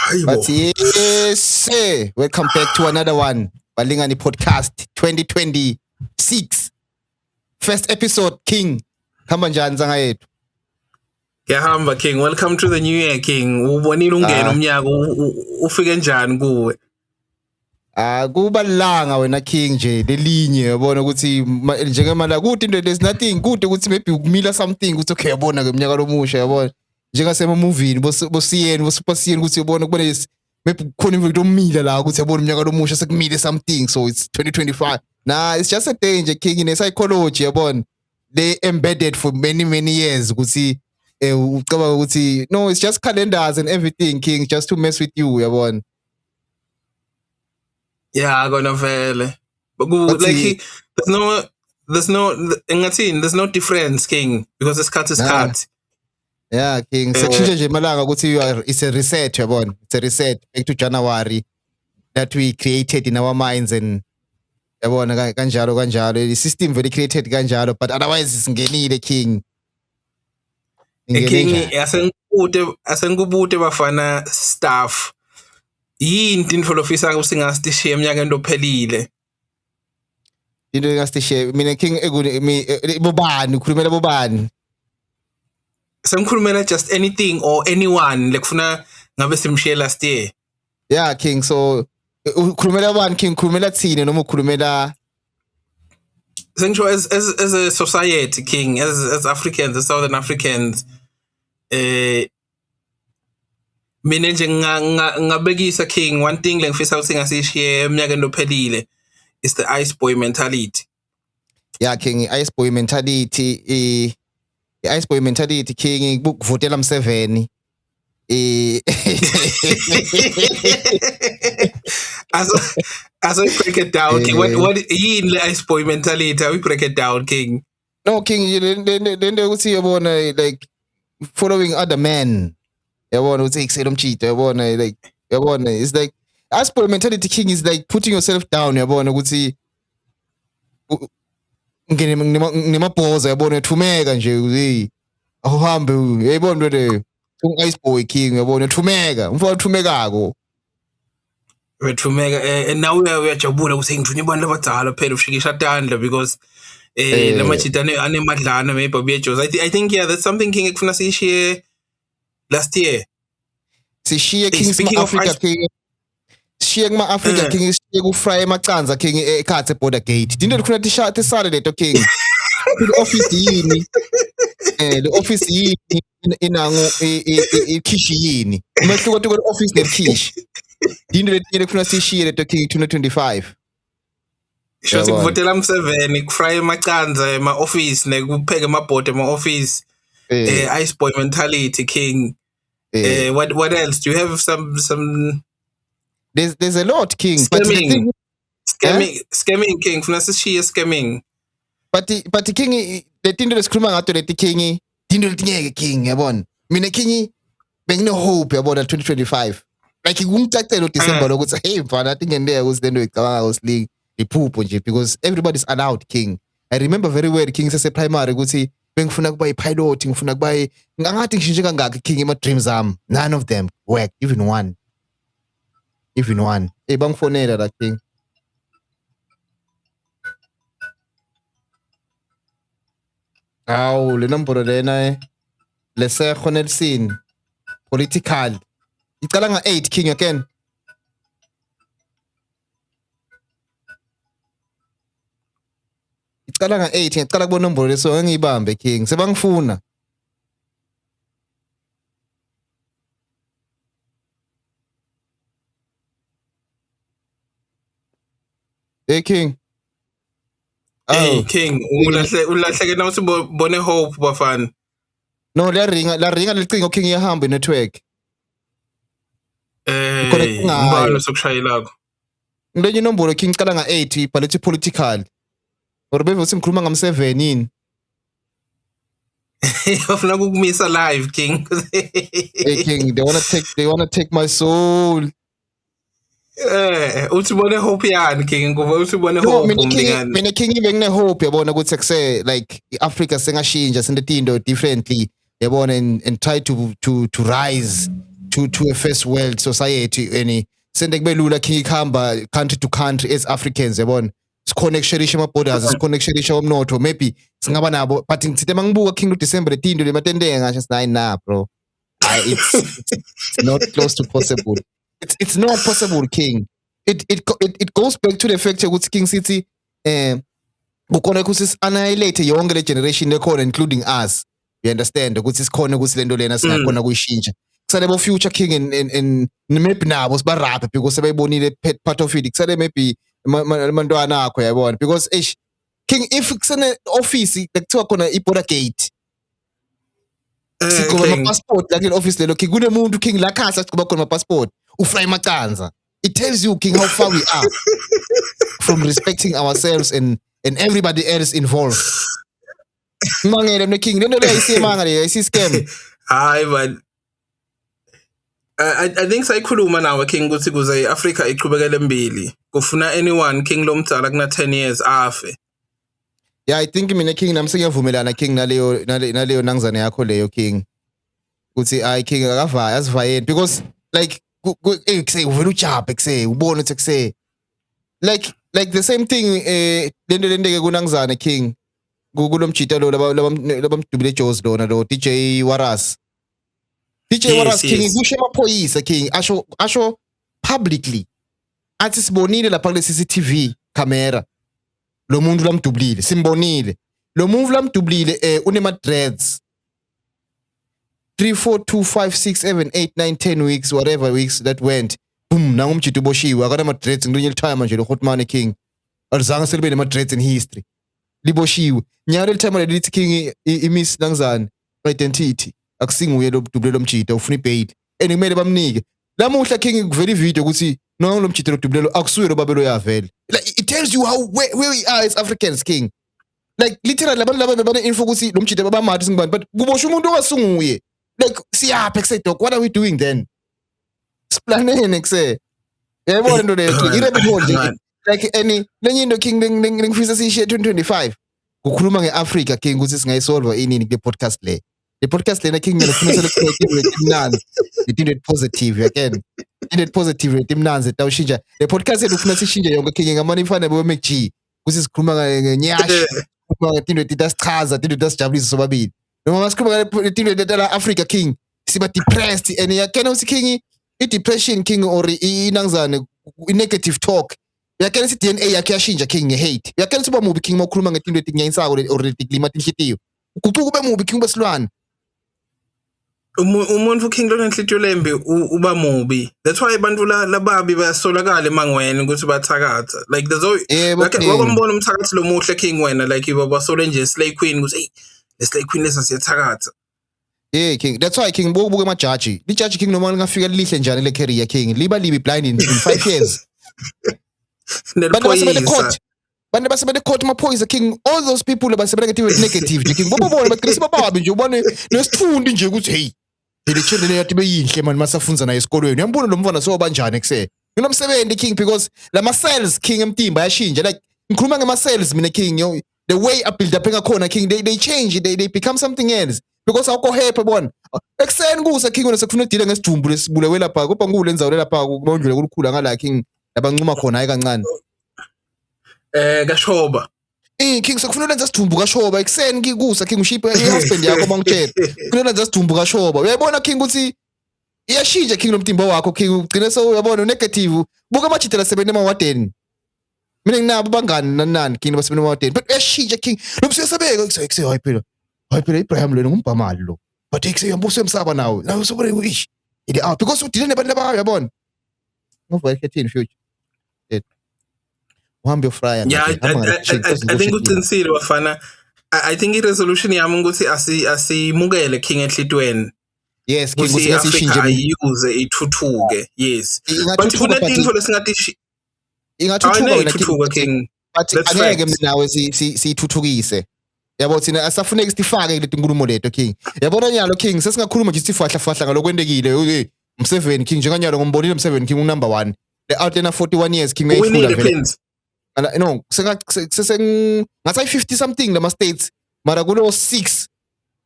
But yes, sir. Welcome back to another one. Balingani Podcast 2026. First episode, King. Hamba njani nzanga yethu? Yahamba King, welcome to the new year King. Ubonile ungena umnyaka ufike njani kuwe? Kuba langa wena King nje lelinye yabona ukuthi njengemala kuthi into there's nothing good ukuthi maybe ukumila something ukuthi okay yabona ke umnyaka lomusha yabona. Njengasema movie bosiyeni bosupasiyeni ukuthi ubone kubone maybe khona into omila la ukuthi yabona umnyaka lomusha sekumile something so it's 2025. Nah, it's just a danger King in psychology yabona. They embedded for many years ukuthi ucabanga ukuthi no it's just calendars and everything King just to mess with you yabona. Yeah, gonna vele. But like there's no difference King because this cut is cut. Yeah, King. Sekushintshe nje malanga ukuthi it's a reset yabona. It's a reset back to January that we created in our minds and yabona kanjalo the system very created kanjalo but otherwise isingenile King. King asenkubude bafana staff. Yini into lofisa usingasishiye eminyakeni lophelile. Into ngasishiye mina King bobani ukhulumela bobani? Sengikhulumela just anything or anyone lekufuna ngabe simshiye last year. Yeah King so ukhulumela bani King ukhulumela thina noma ukhulumela sengisho as a society King as Africans as Southern Africans mina nje ngabekisa King one thing lengifisa ukuthi ngasishiye eminyakeni lophelile is the ice boy mentality. Yeah King ice boy mentality ice boy mentality King ukuvotela M7 as we break it down King what yini le ice boy mentality we break it down King. No King then ukuthi yabona like following other men yabona ukuthi ikusela umchito yabona like yabona it's like ice boy mentality King is like putting yourself down yabona ukuthi ngene nemabhoza yabona ethumeka nje awuhambe yayibona le ice boy King yabona ethumeka umfana othumekako wethumeka and now uyajabula ukuthi ngithunya abantu abadala phela ushikisha tandla because lamachita anemadlana maybe bejoz I think yeah that's something King ekufuna sishiye last year sishiye King speaking of Africa King shiye kuma Africa King shiye ku fry emacanza King ekhathe border gate into likhona t-shirt esale leto King the office yini the office yini inango ikhishi yini umehluko phakathi kwe office nekhishi into lethi likhona sishiye leto King 2025 shothi kuvotela M7 kufry emacanza ema office nekupheka amabhodi ema office ice boy mentality King. What else? Do you have some? There's a lot King. Scamming King. Funa sishiye scamming. But King the thing lesikhuluma ngato leti King into letingeke King yabona. Mina King bengine hope yabona 2025. Like ngumcacelo December ukuthi hey mfana atingendeka ukuthi lento icabanga usling iphupho nje because everybody's allowed King. I remember very well King sase primary ukuthi bengifuna kuba i-pilot ngifuna kuba ngathi ngishintshe kangaka King ema dreams am none of them worked even one bangifonela la King le nombolo lena lesekho Nelson political icala nga8 King again icala nga8 ngicala kubona nombolo leso ngiyibambe King sebangifuna Hey King Hey King ulahleke na usibone hope bafana No la ringa licingo King iyahamba network ngibalo sokushayelako Ngenye inombolo King icala nga8 ibhalethi political or beve usimkhuluma ngam7 yini bafuna ukukumisa live King Hey King they wanna take my soul uthibone hope yani King ngoba uthibone hope mina King ibengine hope yabona ukuthi akuse like iAfrica sengashintsha sinetindo differently yabona and try to rise to a first world society any sende kube lula king ikhamba country to country as Africans yabona sikhonexerisha ama borders sikhonexerisha umnotho maybe singaba nabo but ngithe mangibuka king December letindo lematendenge ngasho sinayi na bro it's not close to possible it's not possible king it goes back to the fact ukuthi king city kukhona ukuthi annihilate yonke le generation lekhona including us you understand ukuthi sikhona ukuthi lento lena singakhona kuyishintsha kusale bo future king and maybe nabo sibaraphe because sebeyibonile part of it kusale maybe abantwana akho yabona because king if kusene office lekuthiwa khona i-border gate sikuba ama passport la kule office lelo king kunemuntu king la khasa sikuba khona ama passport uFry Macanza it tells you king how far we are from respecting ourselves and everybody else involved mangele mne king lento le isimanga le isiscam hayi man I think sayikhuluma nawe king ukuthi kuze iAfrica iqhubekele embili kufuna anyone king lomdala kuna 10 years afe yeah I think mina king nami sengiyavumelana king naleyo nangzane yakho leyo king ukuthi I king akavaya asivayeni because like say uvela ujabhe kuse ubone ukuthi kuse like the same thing lento lendeke kunangzane king kulomjita lo labamdubile Joes lona lo DJ Waras king kusho amaphoyisa king asho publicly athi sibonile lapha kule CCTV camera lo muntu lamdublile simbonile lo muntu lamdublile unema dreads 3 4 2 5 6 7 8 9 10 weeks whatever weeks that went boom na umjito boshiwe akana ma dreads ngelinye time manje lo Hotman king alizange selibene ma dreads in history liboshiwe nyalo litime lithi king imiss langzani identity akusinguye lo dubule lomjito ufuna ibail and kumele bamnike lamuhla king kuvela ivideo ukuthi no lo mjito lo dubule lo akusuye lo babelo yavela like it tells you how where we are as Africans king like literally abantu laba bebane info ukuthi lo mjito babamathi singibani but kubosha umuntu owasunguye like siyapha kuse dog what are we doing then splanene kuse yabona into le king irabbit hole like any lenye into king ngifisa sishiye 2025 kukhuluma ngeAfrica king ukuthi singayisolve inini ke podcast le podcast lena king ngifuna creative imnanzi itinto positive again into positive imnanzi tawushintsha le podcast yethu ufuna sishintshe yonke king ngamani ifana bo MG ukuthi sikhuluma ngenyashi kukhuluma ngetinto etasichaza itinto etasijabulisa sobabili noma masikhuluma ngetinto etala Africa king siba depressed and yakena uthi king i-depression king or inangzane i-negative talk yakena isi DNA yakhe yashintsha king nge-hate yakena siba mubi king makhuluma ngetinto etinyayisayo or tiklima tinhlitiyo kuquka ube mubi king besilwane umuntu king lona inhlitiyo lembe uba mubi that's why abantu lababi bayasolakala emangweni ukuthi bathakatha like there's wakwambona umthakathi lo muhle king wena like basole nje slay queen ukuthi hey le slay queen lesa siyathakatha king that's why king buke emajaji lijaji king noma ngafika lihle njani le career king liba libi blind in 5 years bantu basebele court maphoyisa king all those people abasebele negative king bobona bathi bababi nje ubone nesithundi nje ukuthi hey le children yathi beyinhle manje masafunza naye esikolweni uyambona lo mfana so banjani kuse nginomsebenzi king because lama cells king emtimba yashinja like ngikhuluma ngama cells mina king the way I build up ngakhona king they change they become something else because awukho happy bona ekseni kusa king wena sekufuna udile ngesidumbu lesibule lapha kodwa ngule enzawo lapha kubondlule kulukhula ngala king labancuma khona hayi kancane kashoba king sekufuna lenza sidumbu kashoba ekseni ngikusa king ushiphe ihusband yakho bangitshela kufuna lenza sidumbu kashoba uyayibona king ukuthi iyashintsha king lomtimba wakho king ugcina so uyabona negative buka amajitela sebene emawadeni mina nginabo bangani nani king basebene emawadeni but uyashintsha king lo msiyasabeka kuse hayi phela Ibrahim lo ngumbamali lo but ekuyambuso emsaba nawe sobore wish it out because udile nabantu abayo yabona ngova ekhethini future uhambe ufrya yeah I think uqinisile wafana I think i-resolution yami ukuthi asimukele king enhlitweni yes king ukuthi asishintshe ayuze ithuthuke yes but kunetinto lesingathi ingathuthuka king but angeke nawe sithuthukise yabo thina asafuneka isifake leti nkulumo leto king yabona nyalo king sesingakhuluma nje isifahla ngalokwendekile Mseveni king njenganyalo ngombonile Mseveni king number 1 the outlander 41 years king ngayifula vele no ngathi 50 something lama states mara kulo 6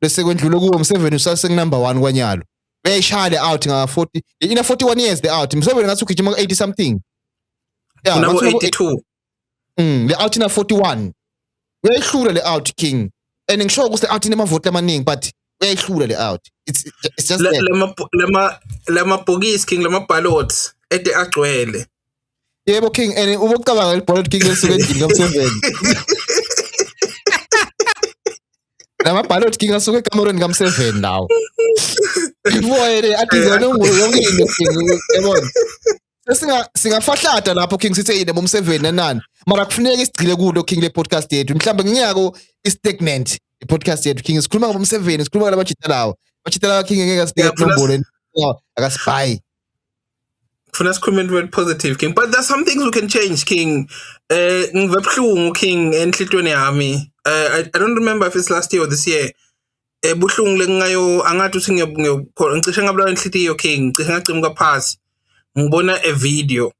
bese kwendlule kuwo Mseveni usase number 1 kwanyalo Uyayishaya le out nga 40 ina 41 years the out. Msebenzi ngathi ugijima 80 something. Yeah, unabo 82. Le out ina 41. Uyayihlula le out King. And ngisho ukuthi le out inamavoti amaningi but uyayihlula le out. It's just lama bhokisi King lama ballots ede agcwele. Yebo King and ubocabanga le ballot King lesuke endini ka7. Lama ballot King asuke eCameroon ka7 now. Boy athi zona yonke into King yabona. Singafahlada lapho King sithi yini bom7 nanani. Mara kufuneka isigcile kulo King le podcast yethu. Mhlawumbe nginyako istagnant i-podcast yethu King sikhuluma ngom7 sikhuluma ngabajita lawo. Bajita lawo King ngeke sidike nombolo akasiphayi. Funa comment word positive King, but there's some things we can change King. Ngivebhlungu King enhlitweni yami. I don't remember if it's last year or this year. Buhlungu lengayo angathi uthi ngicishe ngabulawa inhlitiyo King, ngicishe ngacimka phansi. Ngibona a video.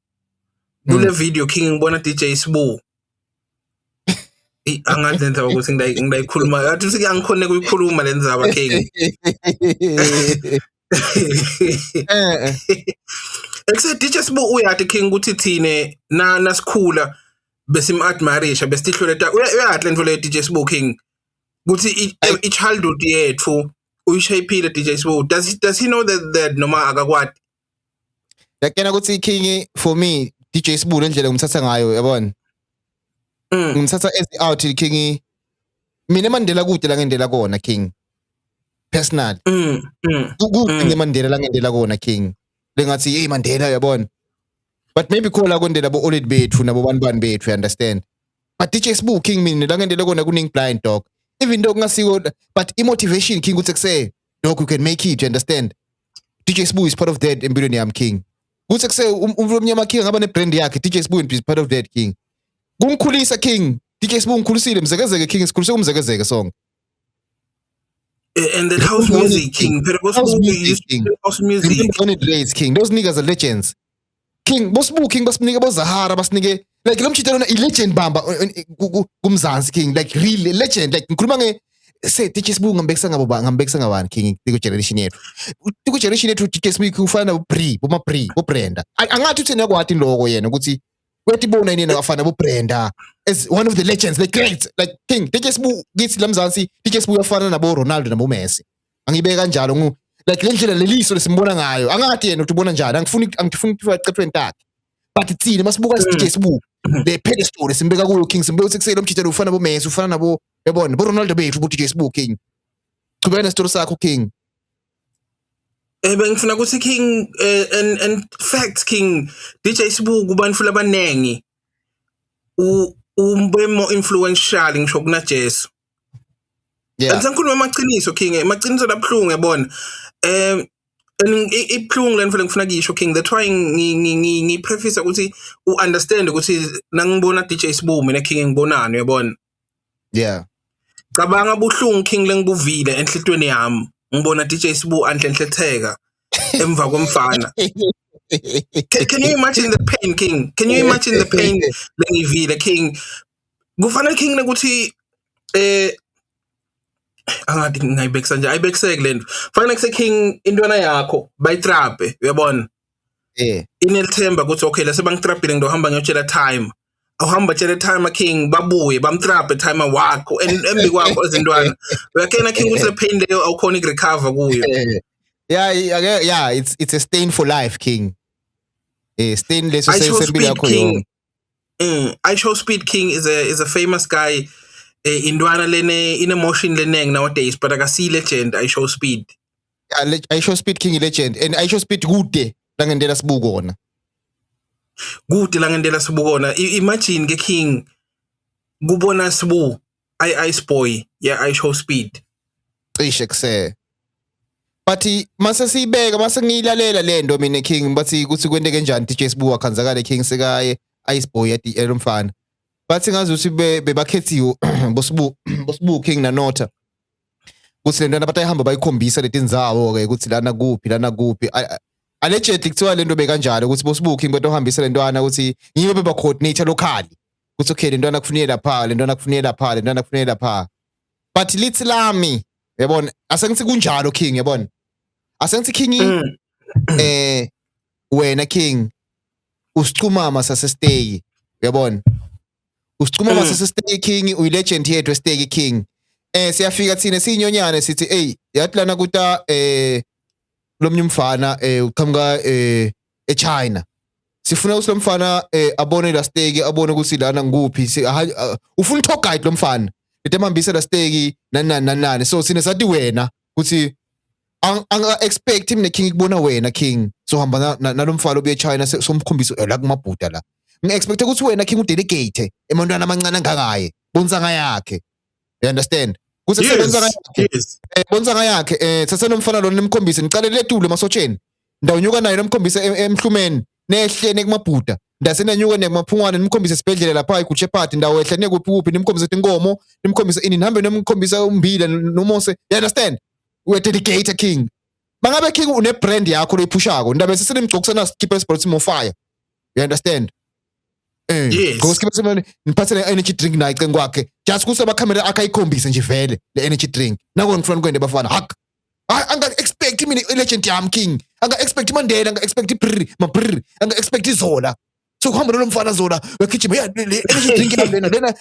Kule video King ngibona DJ Sbu. Angathi lenza ukuthi ngidayikhuluma. Athi uthi angikhone kuyikhuluma lenzaba King. Except DJ Sbu uyathi King ukuthi thine nasikhula besim-admirisha besihlola uyathi lento le DJ Sbu King. Ukuthi i-childhood yethu uyishayipile DJ Sbu. Does he know that noma akakwati? Yakena ukuthi King for me DJ Sbu lendlela ngumthatha ngayo yabona. Ngumthatha as out King. Mina Mandela kude la ngendlela kona King. Personal. Kude Mandela la ngendlela kona King. Lengathi hey Mandela yabona. But maybe khola kwendela bo old bethu nabo bantu bethu you understand. But DJ Sbu King mina la ngendlela kona kuning blind dog. Even though ngasiko but motivation King ukuthi say dog you can make it you understand. DJ Sbu is part of that empilweni yami King. Kuthi kuse umuntu omnyama King ngaba nebrand yakhe DJ Sbu is part of that King. Kungikhulisa King. DJ Sbu ngikhulisile mzekezeke King sikhulise umzekezeke song. And that house music King, house music King. Those niggas are legends. King Sbu King basinike boZahara basinike like lo mchitelo na legend bamba kumzansi King like real legend like ngikhuluma say DJ Sbu ngambekisa ngabani King ku generation yethu. Ku generation yethu DJ Sbu kufana bo Brenda. Angathi uthini yakwati lokho yena ukuthi wethi bona yini ngafana bo Brenda as one of the legends like great like King DJ Sbu githi lamzansi DJ Sbu uyafana nabo Ronaldo nabo Messi. Angibeka kanjalo like lendlela leliso lesimbona ngayo angathi yena uthi ubona njani angifuni ukuba aqepheni takhe but itsini masibuka DJ Sbu the pedestal lesimbeka kuyo King simbeka ukuthi kusele umjitelo ufana bo Messi ufana nabo yabona bo Ronaldo bethu bo DJ Sbu King qhubeka nesitory sakho King. Bengifuna ukuthi King and fact King DJ Sbu kubantu labanengi umbe more influential ngisho kuna Jesu. Yeah. Angisakhuluma amaqiniso King, amaqiniso labhlungu yabona. Ibhlungu lento ngifuna kisho King, that's why ngi preface ukuthi understand ukuthi nangibona DJ Sbu mina King ngibonani yabona. Yeah. Cabanga buhlungu King lengibuvile enhlitweni yami. Ngibona DJ Sbu anhlenhletheka emva komfana. Can you imagine the pain King? Can you imagine the pain lengivile King? Kufanele King ukuthi angathi ngayibekisa nje ayibekiseke lento. Fanele kuse King intwana yakho bayitrape uyabona. Inelithemba ukuthi okay la sebangitrapile ngizohamba ngiyotshela time. Awuhamba tshela time King babuye bamtrape time wakho embi kwakho ezintwana. Uyakena King ukuthi le pain leyo awukhona ukurecover kuyo. Yeah, it's a stain for life King. Stain leso sesempilo yakho yonke. I Show Speed King is a famous guy. Indwana lene in emotion leneng nowadays but akasi legend I Show Speed. Yeah, I Show Speed King legend and I Show Speed kude la ngendlela sibukona. Kude la ngendlela sibukona. Imagine ke King kubona Sbu Ice Boy yeah I Show Speed. Cishe kuse. But mase sibeka mase ngilalela lento mina King bathi kuthi kwente kanjani DJ Sbu wakhanzakala King sekaye Ice Boy at elomfana. Bathi ngazuthi bebakhethiwe bosbu King na Nota. Kuthi lento abatayihamba bayikhombisa letinzawo ke ukuthi lana kuphi. Allegedly kuthiwa lento bekanjalo ukuthi bosbu King betohambisa lentwana ukuthi yibo beba coordinator locally. Kuthi okay lentwana kufuneka lapha, lentwana kufuneka lapha. But lithi lami yabona asengithi kunjalo King yabona. asengithi king wena king usicumama sasestay uyabona usicumama sasestay king uyilegend yethu estay king siyafika thina sinyonyane sithi hey yathi lana kuta lomnye umfana uqhamuka eChina sifuna usilomfana abone la stake abone ukuthi lana nguphi ufuna tour guide lomfana letamambisa la stake nanani so sine sathi wena ukuthi anga expect mina king kubona wena king so hamba nalomfana obuye eChina somkhombisa la kumabhuda la ngi-expect ukuthi wena king udelegate emantwana amancane angakaye bonsanga yakhe you understand kuthi bonsanga yakhe sasenomfana lo nimkhombise ngicale letule masotsheni ndawunyuka naye nomkhombisa emhlumeni nehle kumabhuda ndasenanyuka nekumaphungwane nimkhombise esibhedlela lapha eGutshe Party ndawehle nekuphi nimkhombise inkomo nimkhombise ini nihambe nomkhombisa umbila nomose you understand we dedicated king bangabe king une brand yakho loyiphushako ndabe sesenimgcokisana skipper sports mo fire you understand ngoskipper niphathele energy drink naye cengo kwakhe just kusaba camera akayikhombise nje vele le energy drink nako ngifuna kwende bafana hak anga expect mina legend yami king anga expect Mandela anga expect anga expect Zola so kuhamba lo mfana Zola wegijima le energy drink lena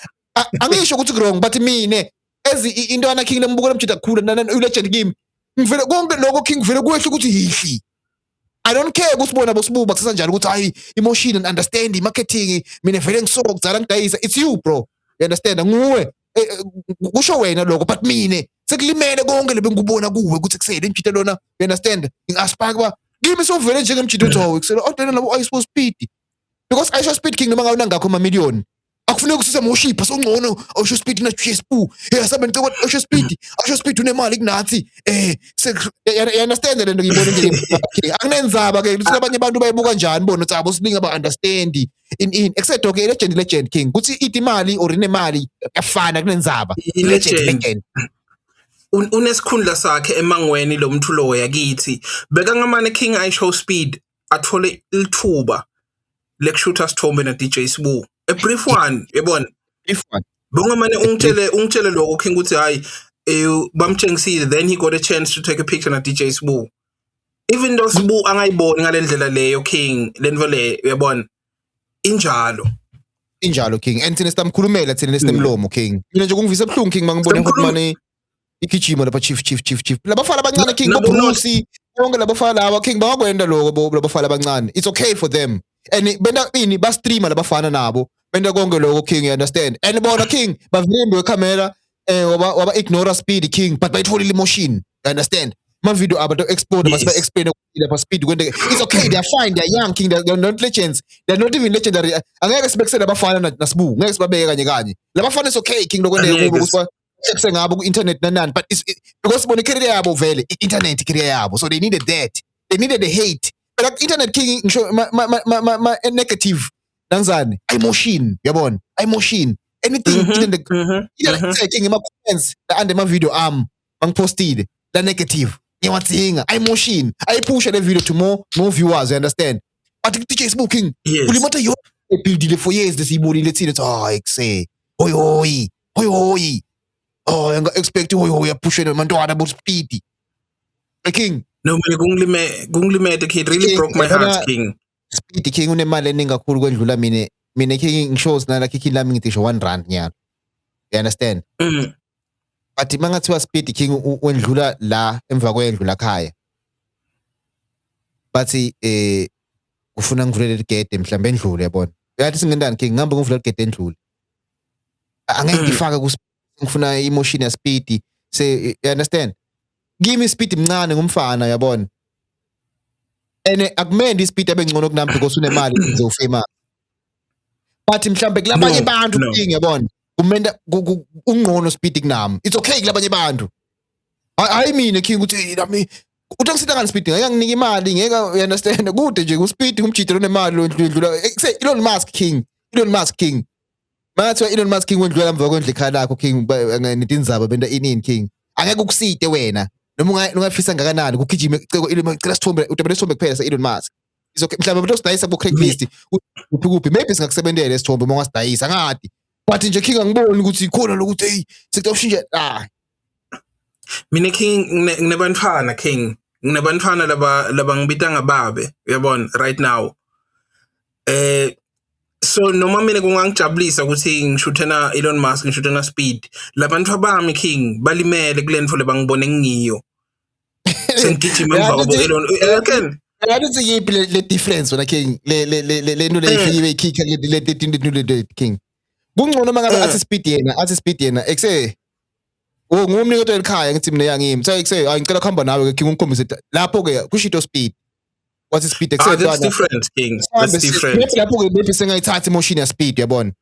angisho ukuthi wrong but mina ezi into ana king lembuko lemjida kakhulu nana legend kimi ngivele konke lokho king vele kwehle ukuthi yihli I don't care ukuthi bona bosibuba kusasa njalo ukuthi hayi emotion and understanding marketing mina vele ngisoko kuzala ngidayisa it's you bro you understand nguwe kusho wena lokho but mina sekulimele konke lebengikubona kuwe ukuthi kusele imjito lona you understand ngingaspaka ba kimi sovele njengemjito thawo kusele odena labo iSport Speed because iSport Speed king noma ngawona ngakho ama million akufuneka usise moshipha songcono iSport Speed na GSP sabe ngicela iSport Speed unemali kunathi you understand lento ngiyibona nje akunenzaba ke ukuthi abanye abantu bayibuka kanjani bona ukuthi abo silinga ba understand in except okay legend king ukuthi ithi imali or inemali yafana kunenzaba legend unesikhundla sakhe emangweni lo mthulo yakithi beka ngamane king iShow Speed athole ilithuba lekushutha Sithombe na DJ Sbu a brief one yabona brief one bongamane ungitshele lokho king ukuthi hayi bamtshengisile then he got a chance to take a picture na DJ Sbu even though Sbu angayiboni ngalendlela leyo king lenvo le uyabona injalo king and thina sitamkhulumela thina lesitemlomo king mina nje kungivisa ebhlungu king mangibona ukuthi manje igijima lapha chief labafana abancane king boBruce bonke labafana laba king bakwenda lokho labafana abancane it's okay for them and benda ini ba streamer labafana nabo benda konke lokho king you understand and bona king bavimbe wecamera waba ignore Speed king but bayitholile emotion you understand ma video abantu export must be explain lapha Speed kwende it's okay they are fine they are young king they are not legends they are not even legendary angeke sibekisela abafana naSbu ngeke sibabeke kanye labafana is okay king lokwende kubo ukuthi sengabo ku internet nanani but it's because bona career yabo vele internet career yabo so they needed that they needed the hate but like internet king ngisho ma negative nanzani emotion yabona emotion anything in the king ma comments ande ma video bangipostile la negative ngiyawathinga emotion ayiphusha le video to more viewers you understand but DJ Sbu king ulimata yo buildile for years desibonile thina hayi kuse hoyi oh nga expect uyaphusha nemantwana bo Speed king no mina kungilimete kid really broke my heart king Speed king unemali eningi kakhulu kwendlula mina king ngishows nala king lami ngithi R1 nyalo you understand but mangathiwa Speed king wendlula la emva kwendlula khaya bathi ufuna ngivulele igede mhlambe endlule yabona yathi singendani king ngihamba ngivula igede endlule angeke ngifaka ngifuna emotion ya Speed say you understand give me Speed mncane ngumfana yabona ene akumende iSpeed abengcono kunami because unemali nje ufamous but mhlambe kulabanye abantu king yabona kumenda ungqono Speed kunami it's okay kulabanye abantu hayi mina king ukuthi nami utangisita ngani Speed ngeke nginike imali ngeke you understand kude nje uSpeed ngumjito lonemali londlula Elon Musk king Mathiwa Elon Musk king wendlula emva kwendle ekhaya lakho king netindzaba benda inini king angeke ukusite wena noma ungafisa ngakanani kugijima cela Sithombe utabele Sithombe kuphela sa Elon Musk izokhe mhlawumbe abantu sidayisa ku Craigslist kuphi maybe singakusebenzela Sithombe uma ungasidayisa ngadi but nje king angiboni ukuthi ikhona lokuthi hey sekutawushintsha mina king nebantwana king nginabantwana laba ngibita ngababe uyabona right now so noma mina kungangijabulisa ukuthi ngishuthena Elon Musk ngishuthena Speed labantu abami King balimele kulento le bangibone ngiyo sengigijima emva kwabo Elon again yathi yipi le difference wena King le nto leyifikile ikhikha le King kungcono mangabe athi Speed yena ekuse ngumnikelo elikhaya ngithi mina yangimi ekuse ngicela kuhamba nawe King ungikhombise lapho ke kushito Speed what is Speed that's different King that's different lapho ke bephi sengayithatha emotion ya Speed yabona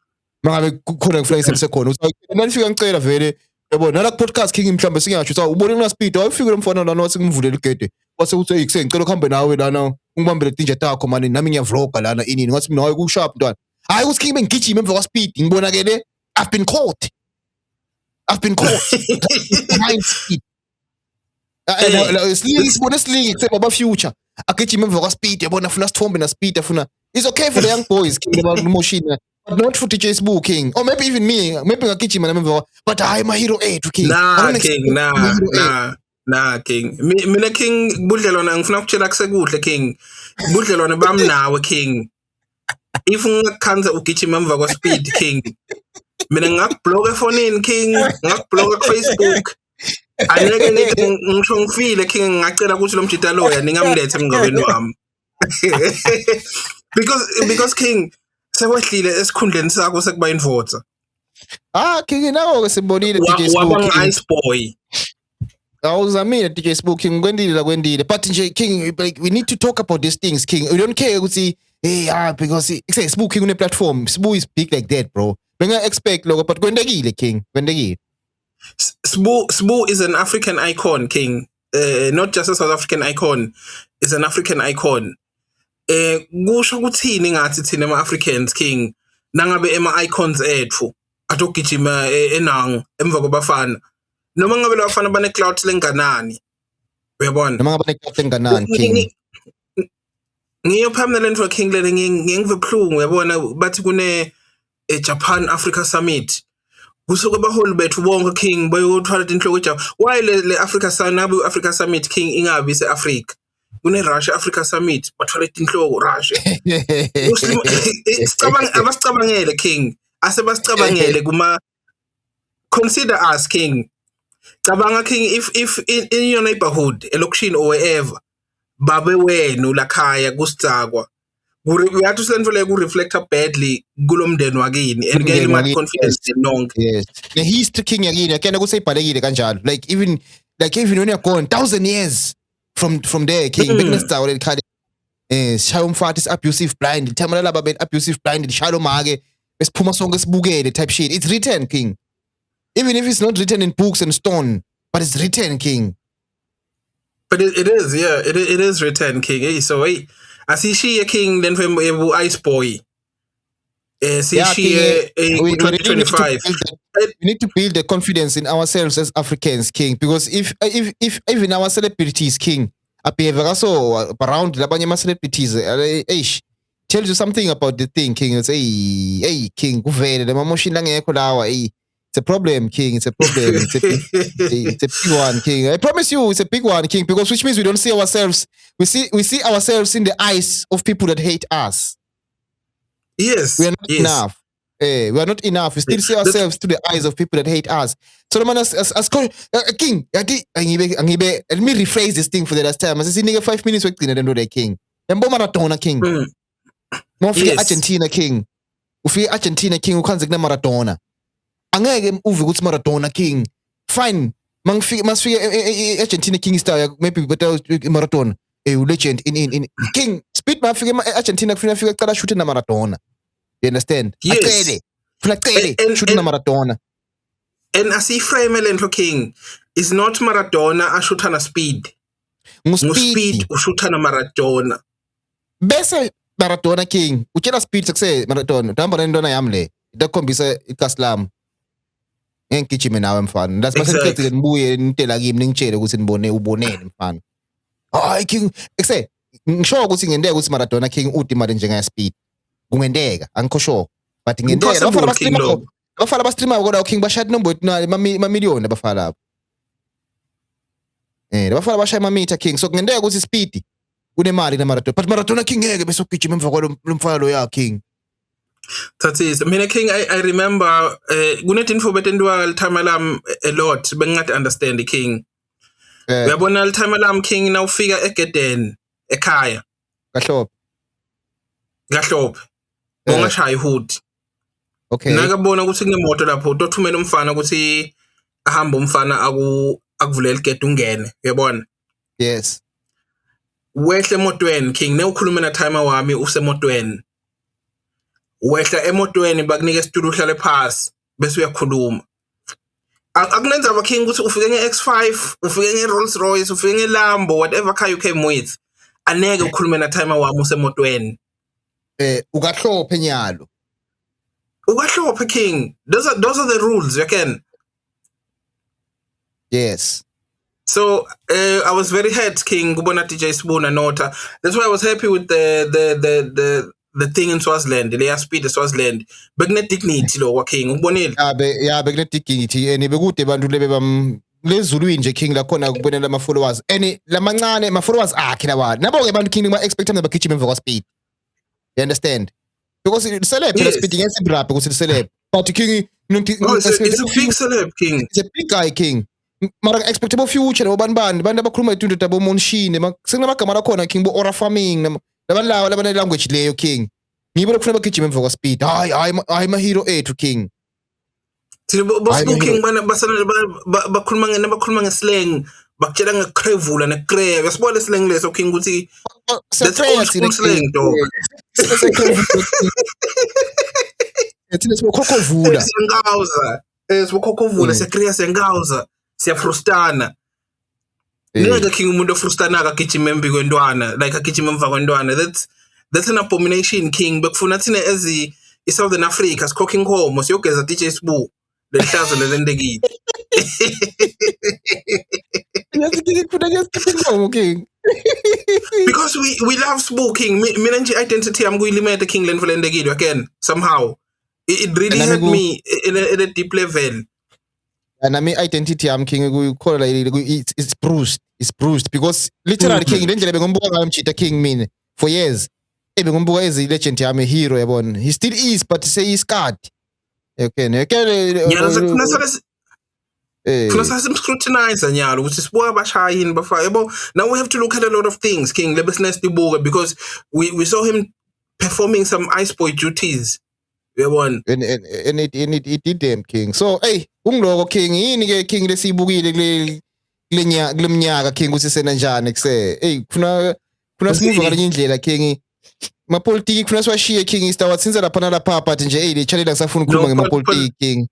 mangabe kukhona ngifuna sekhona uthi nalifika ngicela vele yabona nala podcast King mhlambe singiyasho uthi ubone kuna Speed awufike lo mfana lana wathi ngimvulela igede wase uthi ekuse ngicela kuhambe nawe lana ungibambele tinja takho manje nami ngiyavloga lana inini ngathi mina hayi kusharp ntwana hayi ukuthi King bengigijima emva kwa Speed ngibonakele I've been caught behind Speed sibone slingi kuse baba future agijima emva kwa Speed yabona afuna sithombe na Speed afuna it's okay for the young boys King about emotion but not for DJ Sbu King or maybe even me maybe ngagijima nami emva but I my hero 8 King King nah King mina King budlelwana ngifuna ukutshela kusekuhle King budlelwana bami nawe King if ungakhanza ugijima emva kwa Speed King mina ngakublock efonini King ngakublock ku Facebook aneke ngisho ngifile King ngacela ukuthi lo mjita loya ningamlethe emngabeni wami because King sekwehlile esikhundleni sakho sekuba invoter King nawo ke sibonile DJ Sbu waba ice boy awuzamile DJ Sbu King kwendile but nje King like we need to talk about these things King we don't care ukuthi because say Sbu King une platform Sbu is big like that bro benga expect lokho but kwendekile King kwendekile Sbu is an African icon King not just a South African icon is an African icon kusho ukuthini ngathi thina ama-Africans King nangabe ema-icons ethu atogijima enang emva kwabafana noma ngabe labafana bane-clout lenganani uyabona noma ngabe bane-clout lenganani King ngiyophamela lento King lele ngive buhlungu uyabona bathi kune Japan Africa Summit kusuke abaholi bethu bonke King bayothwala inhloko eJapan why le Africa Summit King ingabi se-Africa kune Russia Africa Summit bathwala inhloko Russia abasicabangele King asebasicabangele kuma consider us King cabanga King if in your neighborhood elokishini or wherever babe wena ulakhaya kusitsakwa uyathi usendvele ku reflector badly kulomndeni wakini and get my confidence nonke yes the history King yakini akena kuseyibhalekile kanjalo like even when you're gone 1000 years from there King bekunestawo lelikhali shaya umfati is abusive blind thamela laba ben abusive blind shalo make esiphuma sonke sibukele type shit it's written King even if it's not written in books and stone but it's written King but it is yeah it is written King hey so wait asishiye King then for ice boy sishiye 2025 we need to build the confidence in ourselves as Africans King because if even our celebrities King apehave so around labanye ama celebrities tells you something about the thing King it's hey King kuvele le emotion langekho lawa it's a problem King it's a problem it's a big one King I promise you it's a big one King because which means we don't see ourselves we see ourselves in the eyes of people that hate us yes we are not enough we are not enough we still see ourselves to the eyes of people that hate us so man as King angibe let me rephrase this thing for the last time asisinike 5 minutes wekugcina lento le King yambo Maradona King ufike Argentina King ufike Argentina King ukhanze kuna Maradona angeke uve ukuthi Maradona King fine masifike Argentina King star maybe better Maradona legend in King Speed mafike Argentina kufuna afika aqala shoot na Maradona you understand yes aqele shoot na Maradona and asiframe lento King is not Maradona ashuta na Speed Speed ushuta na Maradona bese Maradona King utshela Speed sekuse Maradona uhamba nentona yami le idakhombisa iCaslam ngigijime nawe mfana that's masengicela nibuye nitela kimi ningitshele ukuthi ubonene mfana hayi King ekuse ngisho ukuthi ngendeka ukuthi Maradona King uthi imali njenga Speed kungendeka angikho sure but ngendeka abafana bastreama kodwa King bashaya inombolo ma million abafana lapho Labafana bashaya amamitha king. So kungendeka ukuthi speed kunemali kuMaradona. But Maradona king ngeke bese ugijima emva kwalomfana lo ya king. That is, mina king, I remember kunetinfo betendiwa litime lam a lot bengingathi understand king. Uyabona litime lam king na ufika eGeden ekhaya. Kahlophe. Bongashaya ihood. Okay. Nakabona ukuthi kunemoto lapho utothumela umfana ukuthi ahamba umfana akuvulela igede ungene, uyabona? Yes. Wehle emotweni king newukhuluma na timer wami usemotweni. Wehla emotweni bakunika isitulo uhlale phansi bese uyakhuluma. Akunenza aba king ukuthi ufike ngeX5, ufike ngeRolls Royce, ufike ngeLambo, whatever car you came with. Aneke ukhulume na timer wami usemotweni. Ukahlophe nyalo. Ukahlophe king. Those are the rules, you can. Yes. So I was very hurt king kubona DJ Sibuna nota. That's why I was happy with the thing in Swaziland, the speed of Swaziland. Bekune dignity lo wa king ubonile. Bekune dignity and bekude bantu lebe lezulwini nje king la khona kubonela ama followers. Lamancane ama followers akhe lawa. Nabo-ke abantu king ba expect them bagijima emva kwa speed. You understand? Because celeb yes. Speed against rap because it's celeb. But king it's a big celeb king. It's a big guy king. Mara expectable future no bantu abakhuluma izinto tabo monshine sekunamagama lakhona king bo ora farming labanlawa labane language leyo king ngibo lokufuna bagijima emva kwa speed hayi ma hero ethu king king basana bakhuluma ngeslang bakutshela ngekrevula nekreve yasibona islang leso king ukuthi that's old school slang dog Ethina sibokhokovula sengawuza sibokhokovula sekriya sengawuza siyafrustana nike king umuntu ofrustana akagijima embi kwentwana like agijima emva kwentwana that's an abomination king bekufuna thina as iSouthern Africa cooking home siyogeza DJ Sbu lehlazo lelendekile king because we love Sbu king mina nje identity yami kuyilimete king lenvolendekile again somehow it really hurt me in a deep level. And I mean identity yami king ukukhola it's bruised because literally king lendlela bengombuka ngayo mchita king mina for years bengombuka as legend yami hero yabona he still is but say he's scarred okay Plus scrutinize nyalo ukuthi sibuka abashayini bafaka yabo. Now we have to look at a lot of things king le business dibuka because we saw him performing some ice boy duties. And it did them king. So hey ungiloko king yini ke king lesibukile kule mnyaka king usisena njani kuse hey kuna smooth ngale indlela king mapolitiki kuna swashiye king istawatsinza lapha nalapha but nje hey le channel akusafuna ukukhuluma ngemapolitiki king.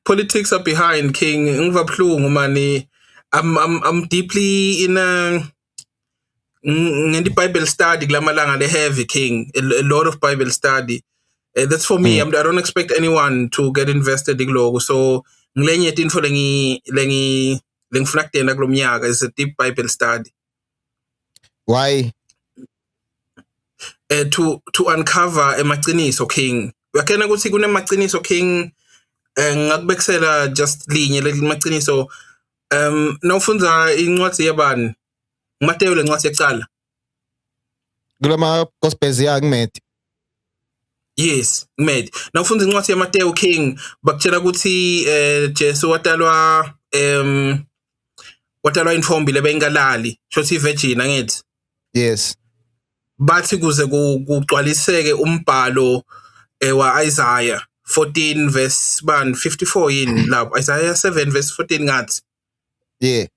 Politics are behind king ngivabhlungu mani I'm deeply in the Bible study kulamalanga le heavy king a lot of Bible study. That's for me. I don't expect anyone to get invested in logo. So ngilenye tinfo lengifuna kutenda kulo mnyaka is a deep Bible study. Why? To uncover emaqiniso king. Uyakena ukuthi kunemaqiniso king ngakubekisela just linye lemaqiniso nawufunza incwadi yabani Matthew lencwadi yecala. Kulama gospels ya ngimedi. Yes, made. Nawufunza incwadi yaMateyu king bakutshela ukuthi Jesu watalwa intombi lebengalali shothi virgin angithi. Yes. Bathi kuze kugcwaliseke umbhalo wa Isaiah 14 verse 54 yini lapho Isaiah 7 verse 14 ngathi. Yeah.